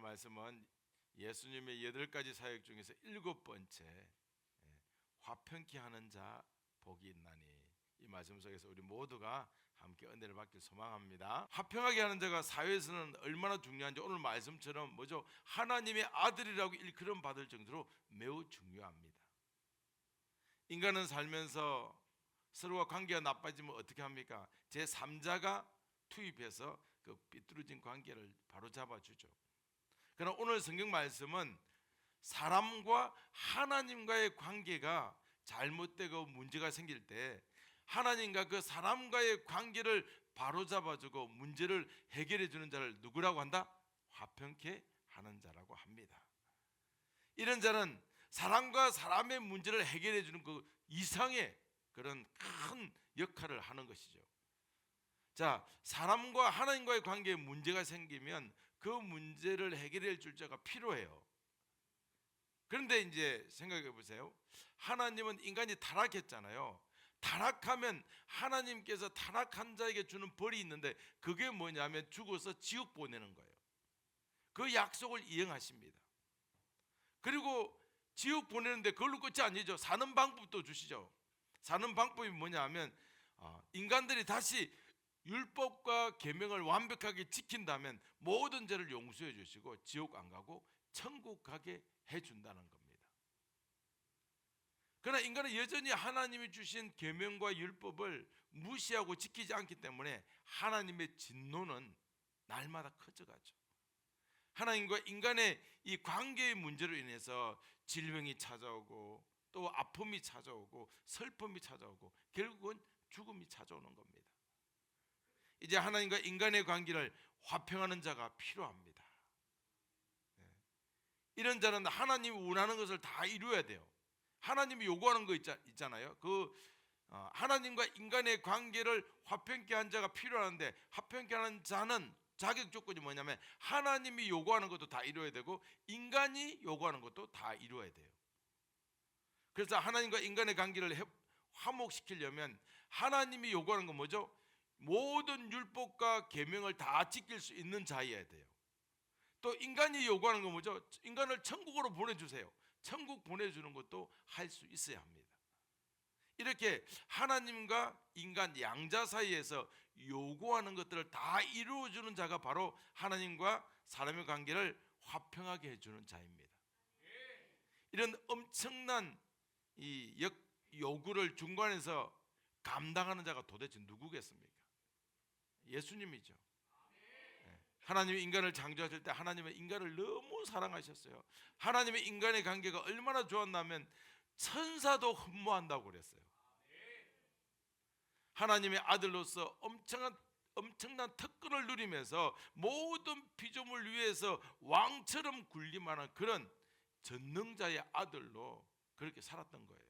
말씀은 예수님의 8가지 사역 중에서 7번째 화평케 하는 자 복이 있나니, 이 말씀 속에서 우리 모두가 함께 은혜를 받길 소망합니다. 화평하게 하는 자가 사회에서는 얼마나 중요한지 오늘 말씀처럼 뭐죠? 하나님의 아들이라고 일컬음 받을 정도로 매우 중요합니다. 인간은 살면서 서로가 관계가 나빠지면 어떻게 합니까? 제3자가 투입해서 그 삐뚤어진 관계를 바로 잡아주죠. 그러나 오늘 성경 말씀은 사람과 하나님과의 관계가 잘못되고 문제가 생길 때 하나님과 그 사람과의 관계를 바로잡아주고 문제를 해결해 주는 자를 누구라고 한다? 화평케 하는 자라고 합니다. 이런 자는 사람과 사람의 문제를 해결해 주는 그 이상의 그런 큰 역할을 하는 것이죠. 자, 사람과 하나님과의 관계에 문제가 생기면 그 문제를 해결해 줄 자가 필요해요. 그런데 이제 생각해 보세요. 하나님은 인간이 타락했잖아요. 타락하면 하나님께서 타락한 자에게 주는 벌이 있는데 그게 뭐냐면 죽어서 지옥 보내는 거예요. 그 약속을 이행하십니다. 그리고 지옥 보내는데 그걸로 끝이 아니죠. 사는 방법도 주시죠. 사는 방법이 뭐냐면 인간들이 다시 율법과 계명을 완벽하게 지킨다면 모든 죄를 용서해 주시고 지옥 안 가고 천국 가게 해준다는 겁니다. 그러나 인간은 여전히 하나님이 주신 계명과 율법을 무시하고 지키지 않기 때문에 하나님의 진노는 날마다 커져가죠. 하나님과 인간의 이 관계의 문제로 인해서 질병이 찾아오고 또 아픔이 찾아오고 슬픔이 찾아오고 결국은 죽음이 찾아오는 겁니다. 이제 하나님과 인간의 관계를 화평하는 자가 필요합니다. 이런 자는 하나님이 원하는 것을 다 이루어야 돼요. 하나님이 요구하는 거 있잖아요. 하나님과 인간의 관계를 화평케 한 자가 필요한데 화평케 하는 자는 자격 조건이 뭐냐면 하나님이 요구하는 것도 다 이루어야 되고 인간이 요구하는 것도 다 이루어야 돼요. 그래서 하나님과 인간의 관계를 화목시키려면 하나님이 요구하는 건 뭐죠? 모든 율법과 계명을 다 지킬 수 있는 자여야 돼요. 또 인간이 요구하는 건 뭐죠? 인간을 천국으로 보내주세요. 천국 보내주는 것도 할 수 있어야 합니다. 이렇게 하나님과 인간 양자 사이에서 요구하는 것들을 다 이루어주는 자가 바로 하나님과 사람의 관계를 화평하게 해주는 자입니다. 이런 엄청난 이 요구를 중간에서 감당하는 자가 도대체 누구겠습니까? 예수님이죠. 하나님이 인간을 창조하실 때 하나님은 인간을 너무 사랑하셨어요. 하나님의 인간의 관계가 얼마나 좋았냐면 천사도 흠모한다고 그랬어요. 하나님의 아들로서 엄청난 특권을 누리면서 모든 피조물 위에서 왕처럼 군림하는 그런 전능자의 아들로 그렇게 살았던 거예요.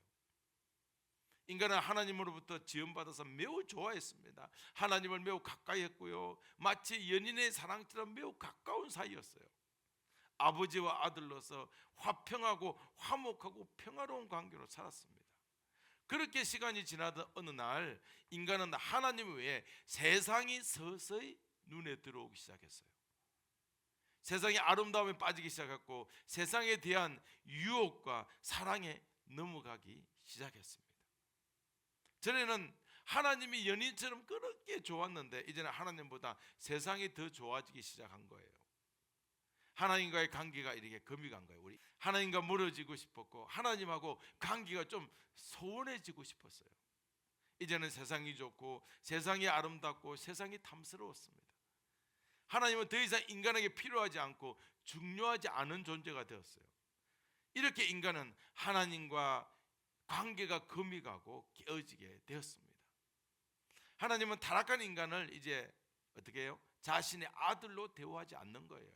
인간은 하나님으로부터 지음받아서 매우 좋아했습니다. 하나님을 매우 가까이 했고요. 마치 연인의 사랑처럼 매우 가까운 사이였어요. 아버지와 아들로서 화평하고 화목하고 평화로운 관계로 살았습니다. 그렇게 시간이 지나던 어느 날 인간은 하나님 외에 세상이 서서히 눈에 들어오기 시작했어요. 세상의 아름다움에 빠지기 시작했고 세상에 대한 유혹과 사랑에 넘어가기 시작했습니다. 전에는 하나님이 연인처럼 그렇게 좋았는데 이제는 하나님보다 세상이 더 좋아지기 시작한 거예요. 하나님과의 관계가 이렇게 금이 간 거예요. 우리 하나님과 멀어지고 싶었고 하나님하고 관계가 좀 소원해지고 싶었어요. 이제는 세상이 좋고 세상이 아름답고 세상이 탐스러웠습니다. 하나님은 더 이상 인간에게 필요하지 않고 중요하지 않은 존재가 되었어요. 이렇게 인간은 하나님과 관계가 금이 가고 깨어지게 되었습니다. 하나님은 타락한 인간을 이제 어떻게 해요? 자신의 아들로 대우하지 않는 거예요.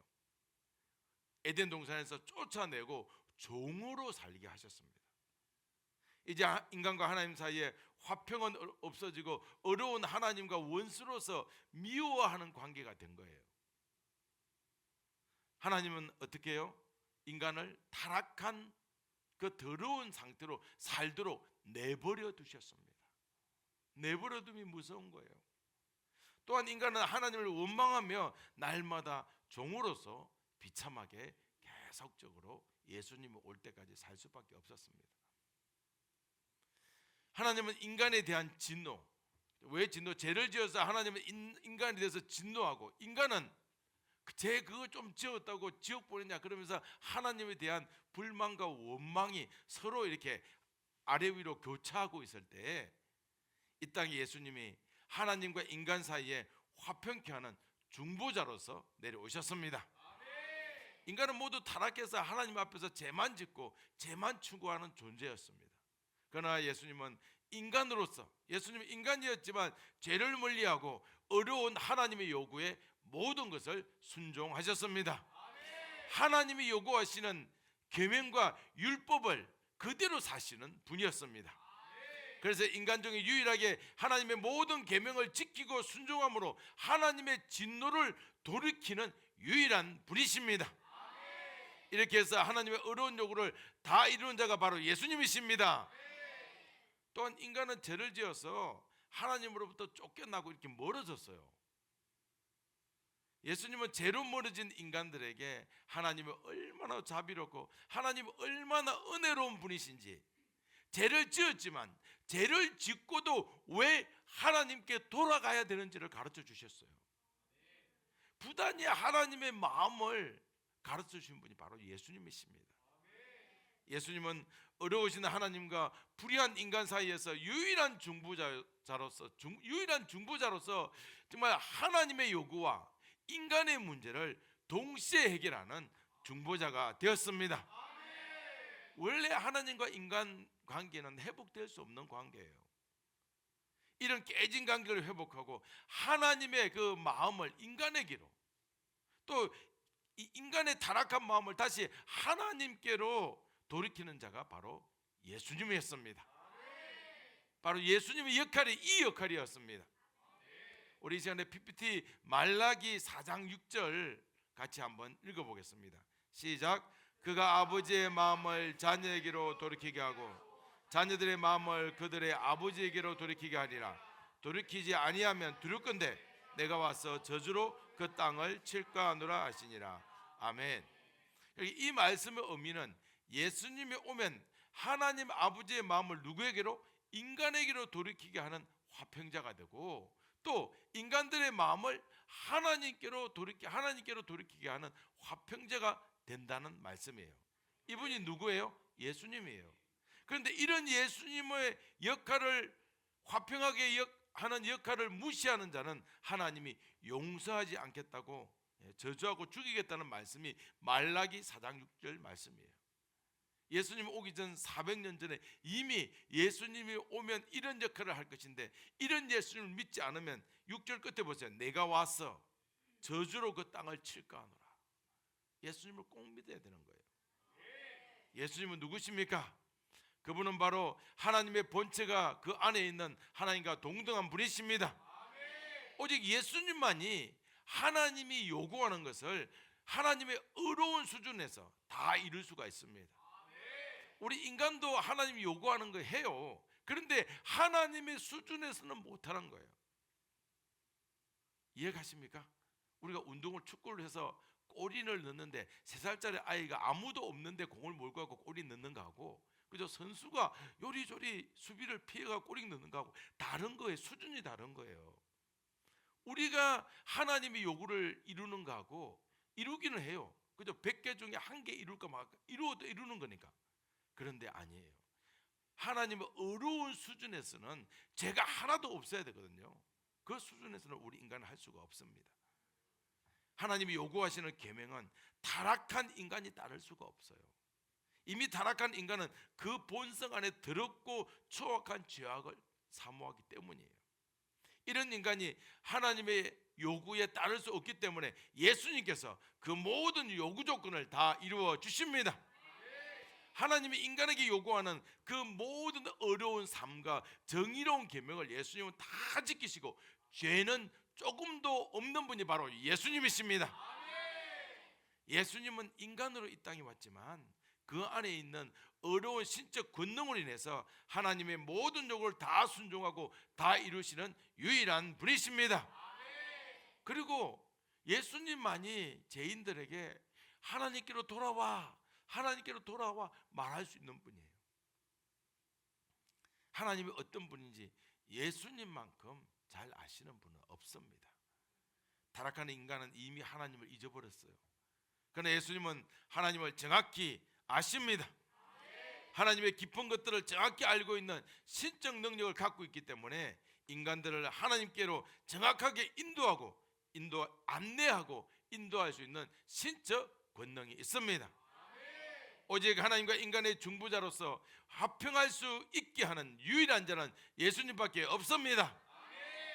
에덴 동산에서 쫓아내고 종으로 살게 하셨습니다. 이제 인간과 하나님 사이에 화평은 없어지고 어려운 하나님과 원수로서 미워하는 관계가 된 거예요. 하나님은 어떻게 해요? 인간을 타락한 그 더러운 상태로 살도록 내버려 두셨습니다. 내버려 둠이 무서운 거예요. 또한 인간은 하나님을 원망하며 날마다 종으로서 비참하게 계속적으로 예수님이 올 때까지 살 수밖에 없었습니다. 하나님은 인간에 대한 진노, 왜 진노? 죄를 지어서 하나님은 인간에 대해서 진노하고, 인간은 죄 그거 좀 지었다고 지옥 보내냐 그러면서 하나님에 대한 불만과 원망이 서로 이렇게 아래 위로 교차하고 있을 때 이 땅에 예수님이 하나님과 인간 사이에 화평케 하는 중보자로서 내려오셨습니다. 인간은 모두 타락해서 하나님 앞에서 죄만 짓고 죄만 추구하는 존재였습니다. 그러나 예수님은 인간으로서, 예수님은 인간이었지만 죄를 멀리하고 어려운 하나님의 요구에 모든 것을 순종하셨습니다. 하나님이 요구하시는 계명과 율법을 그대로 사시는 분이었습니다. 그래서 인간 중에 유일하게 하나님의 모든 계명을 지키고 순종함으로 하나님의 진노를 돌이키는 유일한 분이십니다. 이렇게 해서 하나님의 어려운 요구를 다 이루는 자가 바로 예수님이십니다. 또한 인간은 죄를 지어서 하나님으로부터 쫓겨나고 이렇게 멀어졌어요. 예수님은 죄로 멀어진 인간들에게 하나님이 얼마나 자비롭고 하나님이 얼마나 은혜로운 분이신지, 죄를 지었지만 죄를 짓고도 왜 하나님께 돌아가야 되는지를 가르쳐 주셨어요. 부단히 하나님의 마음을 가르쳐 주신 분이 바로 예수님이십니다. 예수님은 어려우신 하나님과 불의한 인간 사이에서 유일한 중보자로서 정말 하나님의 요구와 인간의 문제를 동시에 해결하는 중보자가 되었습니다. 원래 하나님과 인간 관계는 회복될 수 없는 관계예요. 이런 깨진 관계를 회복하고 하나님의 그 마음을 인간에게로, 또 이 인간의 타락한 마음을 다시 하나님께로 돌이키는 자가 바로 예수님이었습니다. 바로 예수님의 역할이 이 역할이었습니다. 우리 이 시간에 PPT 말라기 4장 6절 같이 한번 읽어보겠습니다. 시작. 그가 아버지의 마음을 자녀에게로 돌이키게 하고 자녀들의 마음을 그들의 아버지에게로 돌이키게 하리라. 돌이키지 아니하면 두렵건대 내가 와서 저주로 그 땅을 칠까 하노라 하시니라. 아멘. 이 말씀의 의미는 예수님이 오면 하나님 아버지의 마음을 누구에게로? 인간에게로 돌이키게 하는 화평자가 되고, 또 인간들의 마음을 하나님께로 돌이키게 하는 화평자가 된다는 말씀이에요. 이분이 누구예요? 예수님이에요. 그런데 이런 예수님의 역할을, 화평하게 하는 역할을 무시하는 자는 하나님이 용서하지 않겠다고, 저주하고 죽이겠다는 말씀이 말라기 4장 6절 말씀이에요. 예수님 오기 전 400년 전에 이미 예수님이 오면 이런 역할을 할 것인데, 이런 예수님을 믿지 않으면 6절 끝에 보세요. 내가 와서 저주로 그 땅을 칠까 하노라. 예수님을 꼭 믿어야 되는 거예요. 예수님은 누구십니까? 그분은 바로 하나님의 본체가 그 안에 있는 하나님과 동등한 분이십니다. 오직 예수님만이 하나님이 요구하는 것을 하나님의 의로운 수준에서 다 이룰 수가 있습니다. 우리 인간도 하나님이 요구하는 거 해요. 그런데 하나님의 수준에서는 못하는 거예요. 이해가십니까? 우리가 운동을, 축구를 해서 골인을 넣는데 3살짜리 아이가 아무도 없는데 공을 몰고 가고 골인 넣는 거하고, 그죠? 선수가 요리조리 수비를 피해가 골인 넣는 거하고 다른 거예요. 수준이 다른 거예요. 우리가 하나님의 요구를 이루는 거하고, 이루기는 해요. 그죠? 100개 중에 1개 이룰까 말까, 이루어도 이루는 거니까. 그런데 아니에요. 하나님의 어려운 수준에서는 죄가 하나도 없어야 되거든요. 그 수준에서는 우리 인간은 할 수가 없습니다. 하나님이 요구하시는 계명은 타락한 인간이 따를 수가 없어요. 이미 타락한 인간은 그 본성 안에 더럽고 추악한 죄악을 사모하기 때문이에요. 이런 인간이 하나님의 요구에 따를 수 없기 때문에 예수님께서 그 모든 요구 조건을 다 이루어 주십니다. 하나님이 인간에게 요구하는 그 모든 어려운 삶과 정의로운 계명을 예수님은 다 지키시고, 죄는 조금도 없는 분이 바로 예수님이십니다. 예수님은 인간으로 이 땅에 왔지만 그 안에 있는 어려운 신적 권능으로 인해서 하나님의 모든 요구를 다 순종하고 다 이루시는 유일한 분이십니다. 그리고 예수님만이 죄인들에게 하나님께로 돌아와, 하나님께로 돌아와 말할 수 있는 분이에요. 하나님이 어떤 분인지 예수님만큼 잘 아시는 분은 없습니다. 타락한 인간은 이미 하나님을 잊어버렸어요. 그러나 예수님은 하나님을 정확히 아십니다. 하나님의 깊은 것들을 정확히 알고 있는 신적 능력을 갖고 있기 때문에 인간들을 하나님께로 정확하게 안내하고 인도할 수 있는 신적 권능이 있습니다. 오직 하나님과 인간의 중보자로서 화평할 수 있게 하는 유일한 자는 예수님밖에 없습니다.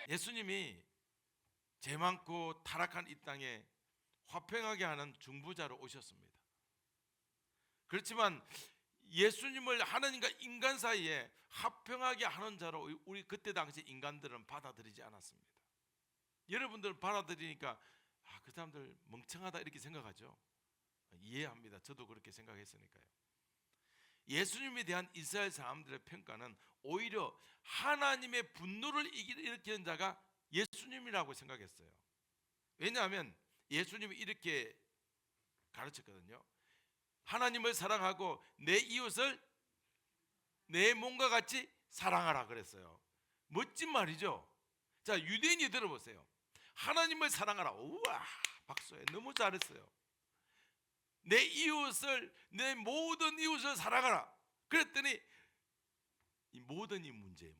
예수님이 죄 많고 타락한 이 땅에 화평하게 하는 중보자로 오셨습니다. 그렇지만 예수님을 하나님과 인간 사이에 화평하게 하는 자로 우리 그때 당시 인간들은 받아들이지 않았습니다. 여러분들 받아들이니까 그 사람들 멍청하다 이렇게 생각하죠. 이해합니다. 저도 그렇게 생각했으니까요. 예수님에 대한 이스라엘 사람들의 평가는 오히려 하나님의 분노를 일으키는 자가 예수님이라고 생각했어요. 왜냐하면 예수님이 이렇게 가르쳤거든요. 하나님을 사랑하고 내 이웃을 내 몸과 같이 사랑하라 그랬어요. 멋진 말이죠. 자, 유대인이 들어보세요. 하나님을 사랑하라. 우와, 박수해. 너무 잘했어요. 내 이웃을, 내 모든 이웃을 사랑하라. 그랬더니 이 모든이 문제예요.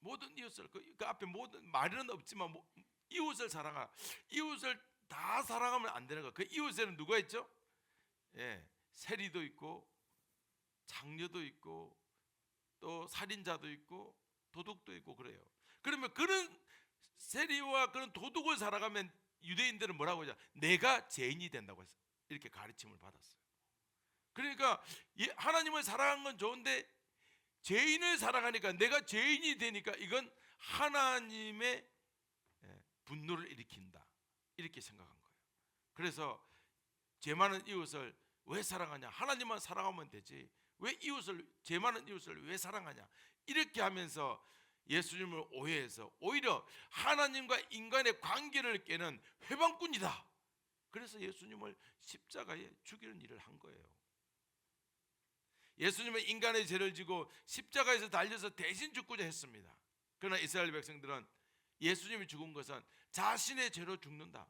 모든 이웃을 그 앞에 모든 말은 없지만 이웃을 사랑하라. 이웃을 다 사랑하면 안 되는 거. 그 이웃에는 누가 있죠? 세리도 있고 장녀도 있고 또 살인자도 있고 도둑도 있고 그래요. 그러면 그런 세리와 그런 도둑을 살아가면 유대인들은 뭐라고 하죠? 내가 죄인이 된다고 했어요. 이렇게 가르침을 받았어요. 그러니까 하나님을 사랑하는 건 좋은데 죄인을 사랑하니까 내가 죄인이 되니까 이건 하나님의 분노를 일으킨다 이렇게 생각한 거예요. 그래서 죄 많은 이웃을 왜 사랑하냐? 하나님만 사랑하면 되지 왜 죄 많은 이웃을 왜 사랑하냐? 이렇게 하면서 예수님을 오해해서 오히려 하나님과 인간의 관계를 깨는 회방꾼이다. 그래서 예수님을 십자가에 죽이는 일을 한 거예요. 예수님은 인간의 죄를 지고 십자가에서 달려서 대신 죽고자 했습니다. 그러나 이스라엘 백성들은 예수님이 죽은 것은 자신의 죄로 죽는다.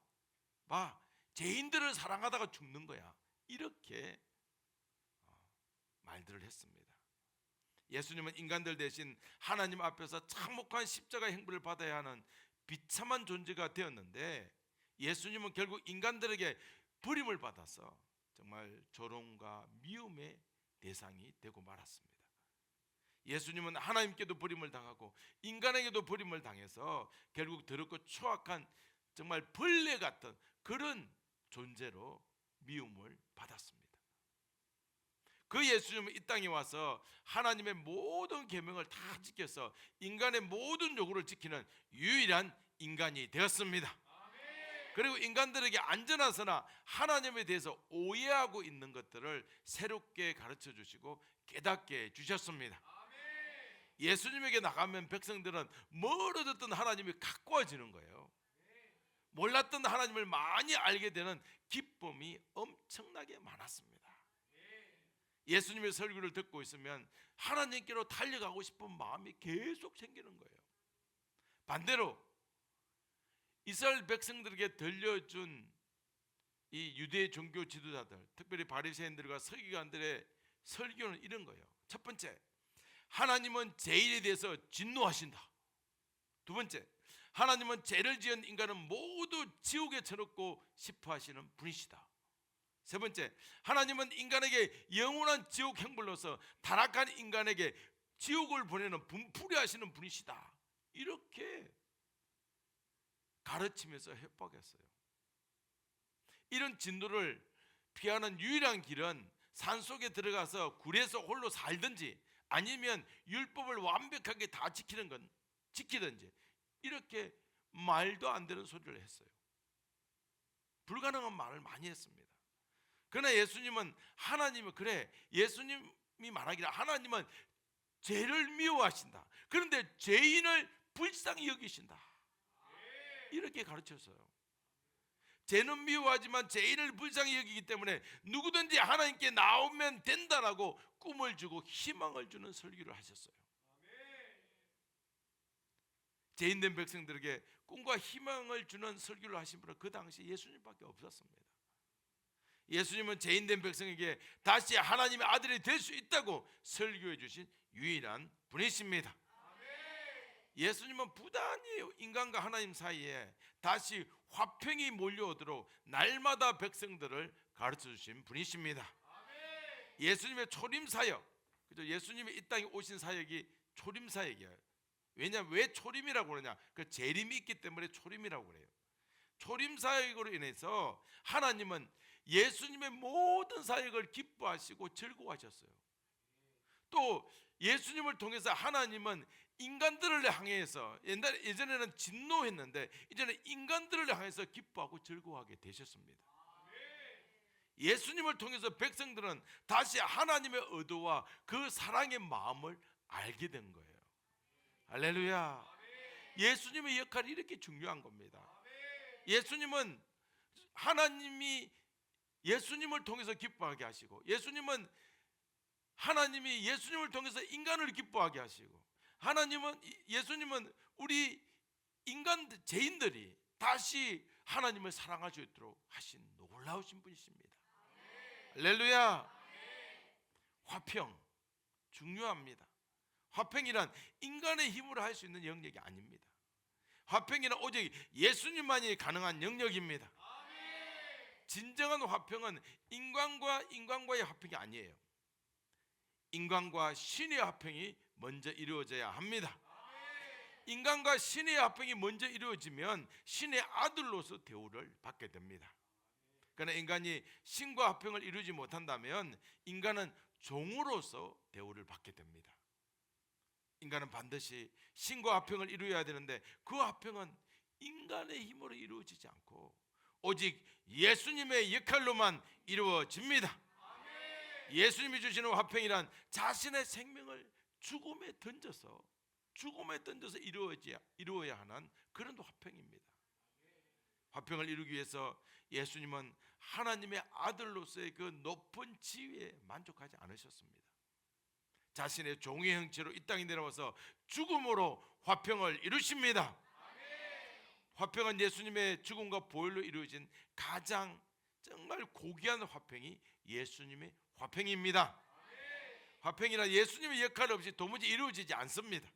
봐, 죄인들을 사랑하다가 죽는 거야. 이렇게 말들을 했습니다. 예수님은 인간들 대신 하나님 앞에서 참혹한 십자가 행부를 받아야 하는 비참한 존재가 되었는데 예수님은 결국 인간들에게 버림을 받아서 정말 조롱과 미움의 대상이 되고 말았습니다. 예수님은 하나님께도 버림을 당하고 인간에게도 버림을 당해서 결국 더럽고 추악한 정말 벌레 같은 그런 존재로 미움을 받았습니다. 그 예수님은 이 땅에 와서 하나님의 모든 계명을 다 지켜서 인간의 모든 요구를 지키는 유일한 인간이 되었습니다. 그리고 인간들에게 안전하서나 하나님에 대해서 오해하고 있는 것들을 새롭게 가르쳐 주시고 깨닫게 해 주셨습니다. 예수님에게 나가면 백성들은 멀어 듣던 하나님이 가까워지는 거예요. 몰랐던 하나님을 많이 알게 되는 기쁨이 엄청나게 많았습니다. 예수님의 설교를 듣고 있으면 하나님께로 달려가고 싶은 마음이 계속 생기는 거예요. 반대로 이스라엘 백성들에게 들려준 이 유대 종교 지도자들, 특별히 바리새인들과 서기관들의 설교는 이런 거예요. 첫 번째, 하나님은 죄인에 대해서 진노하신다. 두 번째, 하나님은 죄를 지은 인간은 모두 지옥에 쳐넣고 싶어 하시는 분이시다. 세 번째, 하나님은 인간에게 영원한 지옥 형벌로서 타락한 인간에게 지옥을 보내는 분풀이 하시는 분이시다. 이렇게 가르치면서 협박했어요. 이런 진노를 피하는 유일한 길은 산속에 들어가서 굴에서 홀로 살든지 아니면 율법을 완벽하게 다 지키든지 이렇게 말도 안 되는 소리를 했어요. 불가능한 말을 많이 했습니다. 그러나 예수님은 예수님이 말하기를 하나님은 죄를 미워하신다. 그런데 죄인을 불쌍히 여기신다. 이렇게 가르쳤어요. 죄는 미워하지만 죄인을 불쌍히 여기기 때문에 누구든지 하나님께 나오면 된다라고 꿈을 주고 희망을 주는 설교를 하셨어요. 죄인된 백성들에게 꿈과 희망을 주는 설교를 하신 분은 그 당시 예수님밖에 없었습니다. 예수님은 죄인된 백성에게 다시 하나님의 아들이 될 수 있다고 설교해 주신 유일한 분이십니다. 예수님은 부단히 인간과 하나님 사이에 다시 화평이 몰려오도록 날마다 백성들을 가르쳐 주신 분이십니다. 예수님의 초림 사역, 그죠? 예수님이 이 땅에 오신 사역이 초림 사역이에요. 왜냐하면 왜 초림이라고 그러냐? 그 재림이 있기 때문에 초림이라고 그래요. 초림 사역으로 인해서 하나님은 예수님의 모든 사역을 기뻐하시고 즐거워하셨어요. 또 예수님을 통해서 하나님은 인간들을 향해서 예전에는 진노했는데 이제는 인간들을 향해서 기뻐하고 즐거워하게 되셨습니다. 예수님을 통해서 백성들은 다시 하나님의 의도와 그 사랑의 마음을 알게 된 거예요. 할렐루야. 예수님의 역할이 이렇게 중요한 겁니다. 예수님은 하나님이 예수님을 통해서 기뻐하게 하시고, 하나님이 예수님을 통해서 인간을 기뻐하게 하시고, 예수님은 우리 인간 죄인들이 다시 하나님을 사랑할 수 있도록 하신 놀라우신 분이십니다. 할렐루야. 화평 중요합니다. 화평이란 인간의 힘으로 할 수 있는 영역이 아닙니다. 화평이란 오직 예수님만이 가능한 영역입니다. 진정한 화평은 인간과 인간과의 화평이 아니에요. 인간과 신의 화평이 먼저 이루어져야 합니다. 인간과 신의 화평이 먼저 이루어지면 신의 아들로서 대우를 받게 됩니다. 그러나 인간이 신과 화평을 이루지 못한다면 인간은 종으로서 대우를 받게 됩니다. 인간은 반드시 신과 화평을 이루어야 되는데 그 화평은 인간의 힘으로 이루어지지 않고 오직 예수님의 역할로만 이루어집니다. 예수님이 주시는 화평이란 자신의 생명을 죽음에 던져서 이루어야 하는 그런 화평입니다. 화평을 이루기 위해서 예수님은 하나님의 아들로서의 그 높은 지위에 만족하지 않으셨습니다. 자신의 종의 형체로 이 땅에 내려와서 죽음으로 화평을 이루십니다. 화평은 예수님의 죽음과 보혈로 이루어진 가장 정말 고귀한 화평이 예수님의 화평입니다. 화평이란 예수님의 역할 없이 도무지 이루어지지 않습니다.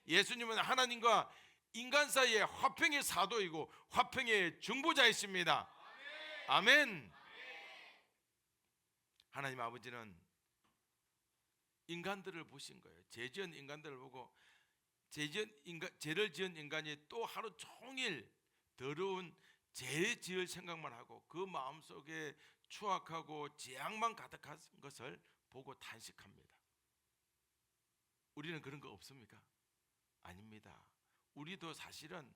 예수님은 하나님과 인간 사이의 화평의 사도이고 화평의 중보자이십니다. 아멘. 하나님 아버지는 인간들을 보신 거예요. 죄지은 인간들을 보고 죄를 지은 인간이 또 하루 종일 더러운 죄 지을 생각만 하고 그 마음속에 추악하고 재앙만 가득한 것을 보고 탄식합니다. 우리는 그런 거 없습니까? 아닙니다. 우리도 사실은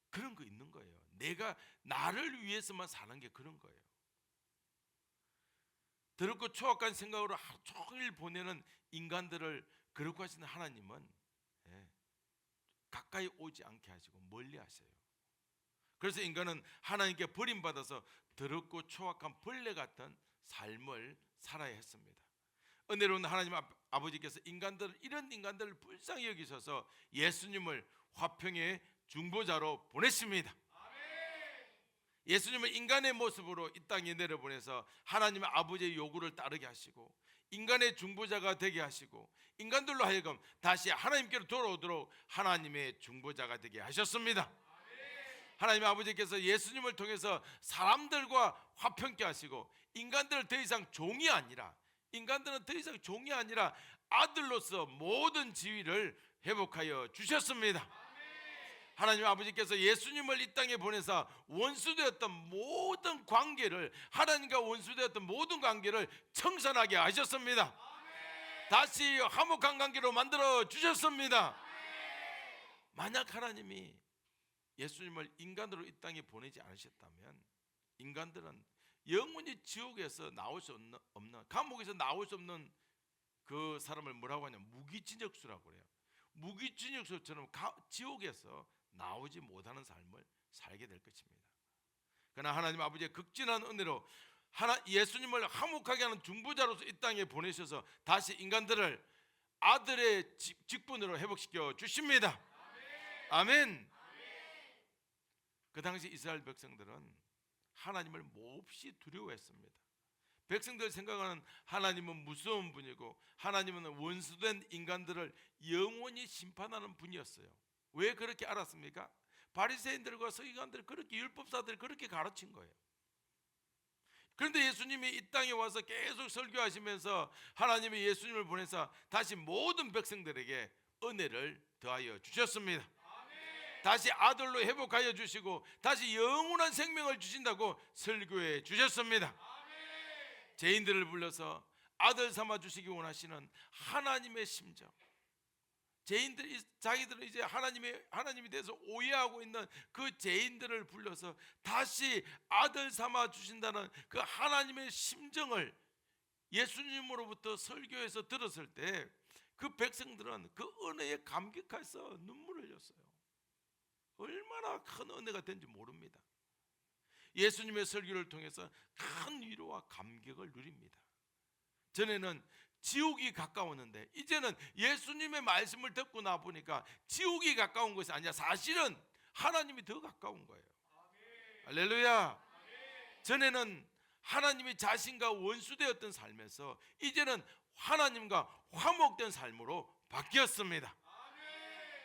그런 거 있는 거예요. 내가 나를 위해서만 사는 게 그런 거예요. 더럽고 추악한 생각으로 하루 종일 보내는 인간들을 그렇게 하시는 하나님은 가까이 오지 않게 하시고 멀리 하세요. 그래서 인간은 하나님께 버림받아서 더럽고 추악한 벌레 같은 삶을 살아야 했습니다. 은혜로운 하나님 아버지께서 이런 인간들을 불쌍히 여기셔서 예수님을 화평의 중보자로 보내십니다. 예수님은 인간의 모습으로 이 땅에 내려보내서 하나님의 아버지의 요구를 따르게 하시고 인간의 중보자가 되게 하시고 인간들로 하여금 다시 하나님께로 돌아오도록 하나님의 중보자가 되게 하셨습니다. 하나님 아버지께서 예수님을 통해서 사람들과 화평케 하시고 인간들은 더 이상 종이 아니라 아들로서 모든 지위를 회복하여 주셨습니다. 하나님 아버지께서 예수님을 이 땅에 보내서 원수되었던 모든 관계를 하나님과 원수되었던 모든 관계를 청산하게 하셨습니다. 다시 화목한 관계로 만들어 주셨습니다. 만약 하나님이 예수님을 인간으로 이 땅에 보내지 않으셨다면 인간들은 영원히 지옥에서 나올 수 없는 감옥에서 나올 수 없는 그 사람을 뭐라고 하냐, 무기징역수라고 그래요. 무기징역수처럼 지옥에서 나오지 못하는 삶을 살게 될 것입니다. 그러나 하나님 아버지의 극진한 은혜로 예수님을 화목하게 하는 중보자로서 이 땅에 보내셔서 다시 인간들을 아들의 직분으로 회복시켜 주십니다. 아멘. 그 당시 이스라엘 백성들은 하나님을 몹시 두려워했습니다. 백성들 생각하는 하나님은 무서운 분이고 하나님은 원수된 인간들을 영원히 심판하는 분이었어요. 왜 그렇게 알았습니까? 바리새인들과 서기관들 그렇게 율법사들이 그렇게 가르친 거예요. 그런데 예수님이 이 땅에 와서 계속 설교하시면서 하나님이 예수님을 보내서 다시 모든 백성들에게 은혜를 더하여 주셨습니다. 다시 아들로 회복하여 주시고 다시 영원한 생명을 주신다고 설교해 주셨습니다. 죄인들을 불러서 아들 삼아 주시기 원하시는 하나님의 심정, 죄인들이 자기들은 이제 하나님이 대해서 오해하고 있는 그 죄인들을 불러서 다시 아들 삼아 주신다는 그 하나님의 심정을 예수님으로부터 설교해서 들었을 때 그 백성들은 그 은혜에 감격해서 눈물을 흘렸어요. 얼마나 큰 은혜가 된지 모릅니다. 예수님의 설교를 통해서 큰 위로와 감격을 누립니다. 전에는 지옥이 가까웠는데 이제는 예수님의 말씀을 듣고 나 보니까 지옥이 가까운 것이 아니라 사실은 하나님이 더 가까운 거예요. 할렐루야. 전에는 하나님이 자신과 원수되었던 삶에서 이제는 하나님과 화목된 삶으로 바뀌었습니다.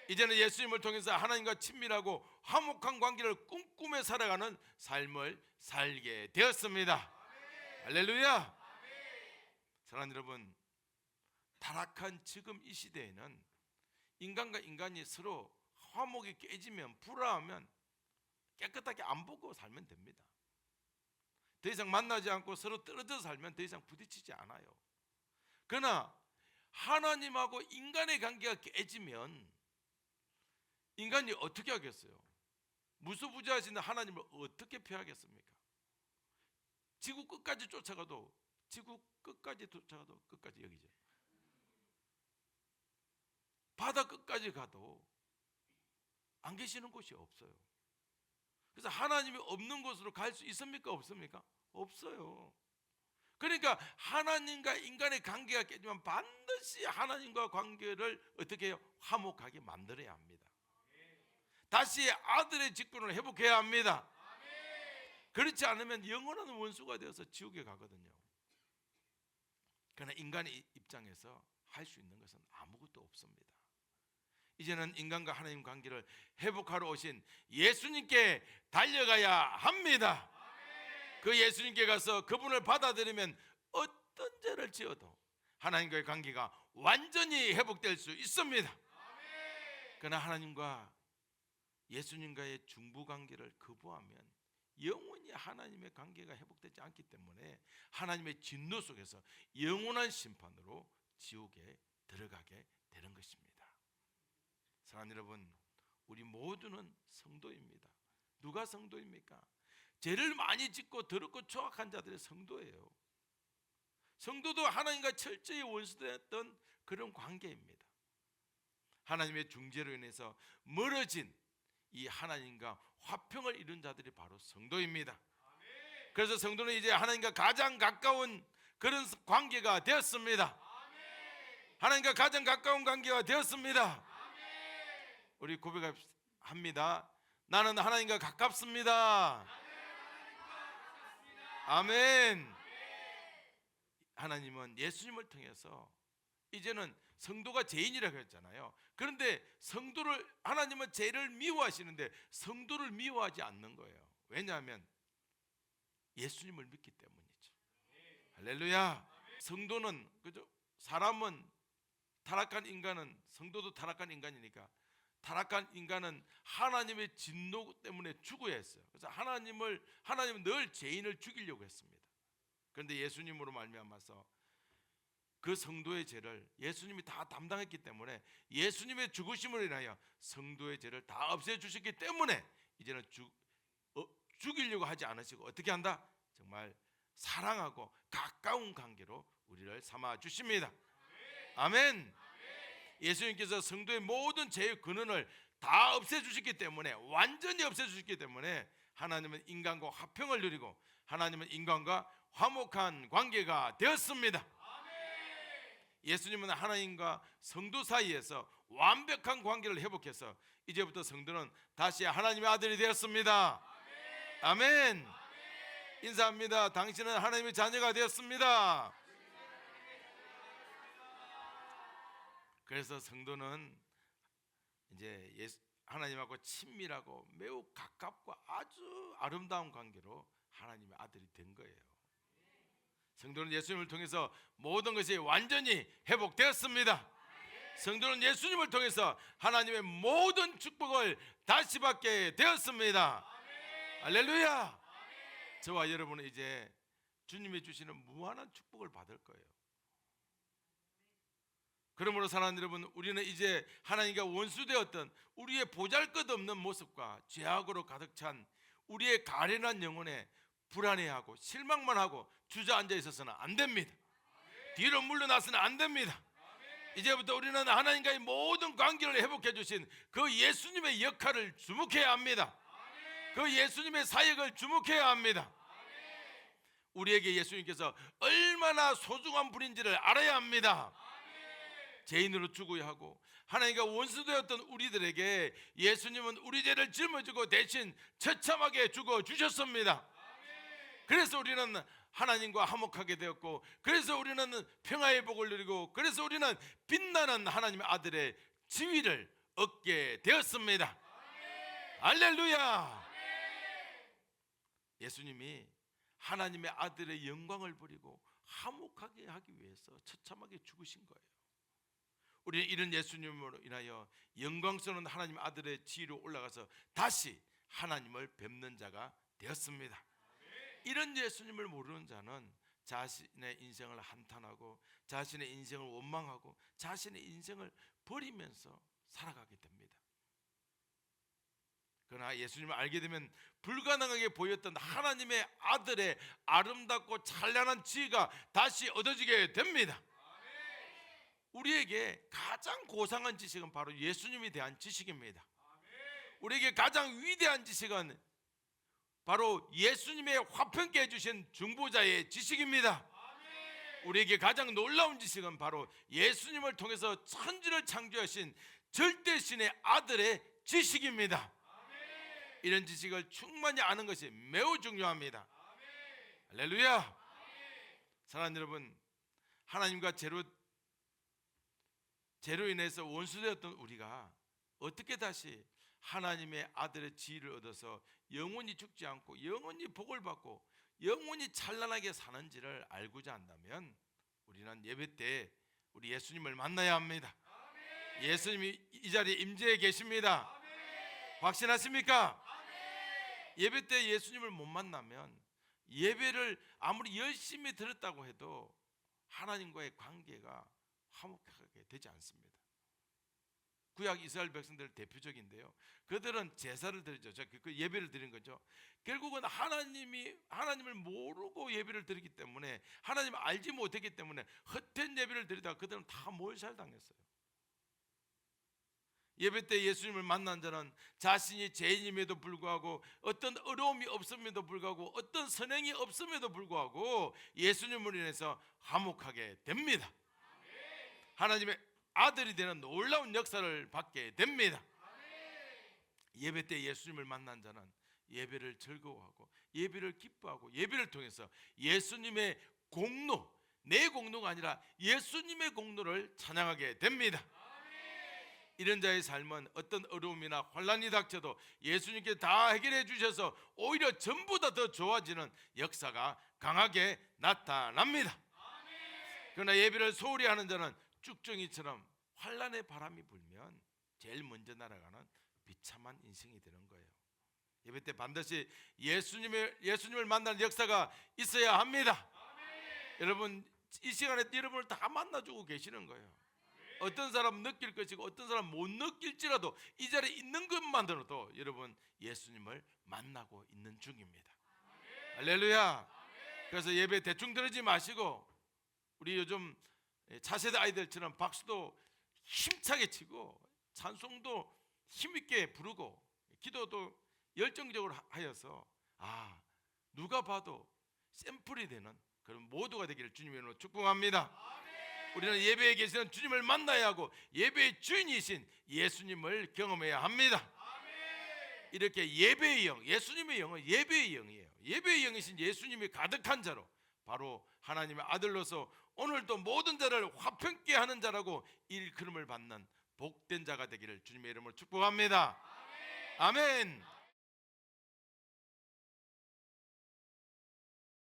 이제는 예수님을 통해서 하나님과 친밀하고 화목한 관계를 꿈꾸며 살아가는 삶을 살게 되었습니다. 할렐루야. 사랑하는 여러분, 타락한 지금 이 시대에는 인간과 인간이 서로 화목이 깨지면 불화하면 깨끗하게 안 보고 살면 됩니다. 더 이상 만나지 않고 서로 떨어져 살면 더 이상 부딪히지 않아요. 그러나 하나님하고 인간의 관계가 깨지면 인간이 어떻게 하겠어요? 무소부지하신 하나님을 어떻게 피하겠습니까? 지구 끝까지 쫓아가도 끝까지 여기죠. 바다 끝까지 가도 안 계시는 곳이 없어요. 그래서 하나님이 없는 곳으로 갈 수 있습니까? 없습니까? 없어요. 그러니까 하나님과 인간의 관계가 깨지면 반드시 하나님과 관계를 어떻게 해요? 화목하게 만들어야 합니다. 다시 아들의 직분을 회복해야 합니다. 그렇지 않으면 영원한 원수가 되어서 지옥에 가거든요. 그러나 인간의 입장에서 할 수 있는 것은 아무것도 없습니다. 이제는 인간과 하나님 관계를 회복하러 오신 예수님께 달려가야 합니다. 그 예수님께 가서 그분을 받아들이면 어떤 죄를 지어도 하나님과의 관계가 완전히 회복될 수 있습니다. 그러나 하나님과 예수님과의 중보 관계를 거부하면 영원히 하나님의 관계가 회복되지 않기 때문에 하나님의 진노 속에서 영원한 심판으로 지옥에 들어가게 되는 것입니다. 사랑하는 여러분, 우리 모두는 성도입니다. 누가 성도입니까? 죄를 많이 짓고 더럽고 추악한 자들의 성도예요. 성도도 하나님과 철저히 원수됐던 그런 관계입니다. 하나님의 중재로 인해서 멀어진 이 하나님과 화평을 이룬 자들이 바로 성도입니다. 그래서 성도는 이제 하나님과 가장 가까운 그런 관계가 되었습니다. 하나님과 가장 가까운 관계가 되었습니다. 우리 고백합니다. 나는 하나님과 가깝습니다. 아멘. 하나님은 예수님을 통해서 이제는 성도가 죄인이라고 했잖아요. 그런데 하나님은 죄를 미워하시는데 성도를 미워하지 않는 거예요. 왜냐하면 예수님을 믿기 때문이죠. 할렐루야. 성도는 그죠? 사람은 타락한 인간은 성도도 타락한 인간이니까 타락한 인간은 하나님의 진노 때문에 죽어야 했어요. 그래서 하나님은 늘 죄인을 죽이려고 했습니다. 그런데 예수님으로 말미암아서 그 성도의 죄를 예수님이 다 담당했기 때문에 예수님의 죽으심으로 인하여 성도의 죄를 다 없애주셨기 때문에 이제는 죽이려고 하지 않으시고 어떻게 한다? 정말 사랑하고 가까운 관계로 우리를 삼아 주십니다. 아멘. 예수님께서 성도의 모든 죄의 근원을 다 없애주셨기 때문에, 완전히 없애주셨기 때문에 하나님은 인간과 화평을 누리고 하나님은 인간과 화목한 관계가 되었습니다. 예수님은 하나님과 성도 사이에서 완벽한 관계를 회복해서 이제부터 성도는 다시 하나님의 아들이 되었습니다. 아멘. 인사합니다. 당신은 하나님의 자녀가 되었습니다. 그래서 성도는 이제 하나님하고 친밀하고 매우 가깝고 아주 아름다운 관계로 하나님의 아들이 된 거예요. 성도는 예수님을 통해서 모든 것이 완전히 회복되었습니다. 성도는 예수님을 통해서 하나님의 모든 축복을 다시 받게 되었습니다. 할렐루야. 저와 여러분은 이제 주님이 주시는 무한한 축복을 받을 거예요. 그러므로 사랑하는 여러분, 우리는 이제 하나님과 원수되었던 우리의 보잘것없는 모습과 죄악으로 가득 찬 우리의 가련한 영혼에 불안해하고 실망만 하고 주저앉아 있어서는 안 됩니다. 뒤로 물러나서는 안 됩니다. 이제부터 우리는 하나님과의 모든 관계를 회복해 주신 그 예수님의 역할을 주목해야 합니다. 그 예수님의 사역을 주목해야 합니다. 우리에게 예수님께서 얼마나 소중한 분인지를 알아야 합니다. 죄인으로 죽어야 하고 하나님과 원수되었던 우리들에게 예수님은 우리 죄를 짊어지고 대신 처참하게 죽어 주셨습니다. 그래서 우리는 하나님과 화목하게 되었고, 그래서 우리는 평화의 복을 누리고, 그래서 우리는 빛나는 하나님의 아들의 지위를 얻게 되었습니다. 할렐루야. 예수님이 하나님의 아들의 영광을 버리고 화목하게 하기 위해서 처참하게 죽으신 거예요. 우리는 이런 예수님으로 인하여 영광스러운 하나님 아들의 지위로 올라가서 다시 하나님을 뵙는 자가 되었습니다. 이런 예수님을 모르는 자는 자신의 인생을 한탄하고 자신의 인생을 원망하고 자신의 인생을 버리면서 살아가게 됩니다. 그러나 예수님을 알게 되면 불가능하게 보였던 하나님의 아들의 아름답고 찬란한 지위가 다시 얻어지게 됩니다. 우리에게 가장 고상한 지식은 바로 예수님에 대한 지식입니다. 우리에게 가장 위대한 지식은 바로 예수님의 화평케 해주신 중보자의 지식입니다. 우리에게 가장 놀라운 지식은 바로 예수님을 통해서 천지를 창조하신 절대신의 아들의 지식입니다. 이런 지식을 충만히 아는 것이 매우 중요합니다. 할렐루야. 사랑하는 여러분, 하나님과 죄로 인해서 원수되었던 우리가 어떻게 다시 하나님의 아들의 지위를 얻어서 영원히 죽지 않고 영원히 복을 받고 영원히 찬란하게 사는지를 알고자 한다면 우리는 예배 때 우리 예수님을 만나야 합니다. 예수님이 이 자리에 임재해 계십니다. 확신하십니까? 예배 때 예수님을 못 만나면 예배를 아무리 열심히 들었다고 해도 하나님과의 관계가 화목하게 되지 않습니다. 구약 이스라엘 백성들 대표적인데요. 그들은 제사를 드리죠. 그 예배를 드린 거죠. 결국은 하나님을 모르고 예배를 드리기 때문에, 하나님을 알지 못했기 때문에 헛된 예배를 드리다가 그들은 다 몰살당했어요. 예배 때 예수님을 만난 자는 자신이 죄인임에도 불구하고, 어떤 어려움이 없음에도 불구하고, 어떤 선행이 없음에도 불구하고 예수님을 인해서 화목하게 됩니다. 하나님의 아들이 되는 놀라운 역사를 받게 됩니다. 예배 때 예수님을 만난 자는 예배를 즐거워하고 예배를 기뻐하고 예배를 통해서 예수님의 공로, 내 공로가 아니라 예수님의 공로를 찬양하게 됩니다. 이런 자의 삶은 어떤 어려움이나 환난이 닥쳐도 예수님께 다 해결해 주셔서 오히려 전보다 더 좋아지는 역사가 강하게 나타납니다. 그러나 예배를 소홀히 하는 자는 쭉정이처럼 환난의 바람이 불면 제일 먼저 날아가는 비참한 인생이 되는 거예요. 예배 때 반드시 예수님을 만나는 역사가 있어야 합니다. 여러분, 이 시간에 여러분을 다 만나주고 계시는 거예요. 어떤 사람은 느낄 것이고 어떤 사람은 못 느낄지라도 이 자리에 있는 것만으로도 여러분 예수님을 만나고 있는 중입니다. 할렐루야. 그래서 예배 대충 들으지 마시고, 우리 요즘 차세대 아이들처럼 박수도 힘차게 치고 찬송도 힘있게 부르고 기도도 열정적으로 하여서 누가 봐도 샘플이 되는 그런 모두가 되기를 주님의 이름으로 축복합니다. 우리는 예배에 계시는 주님을 만나야 하고 예배의 주인이신 예수님을 경험해야 합니다. 이렇게 예배의 영, 예수님의 영은 예배의 영이에요. 예배의 영이신 예수님이 가득한 자로 바로 하나님의 아들로서 오늘도 모든 자를 화평케 하는 자라고 일컬음을 받는 복된 자가 되기를 주님의 이름으로 축복합니다. 아멘.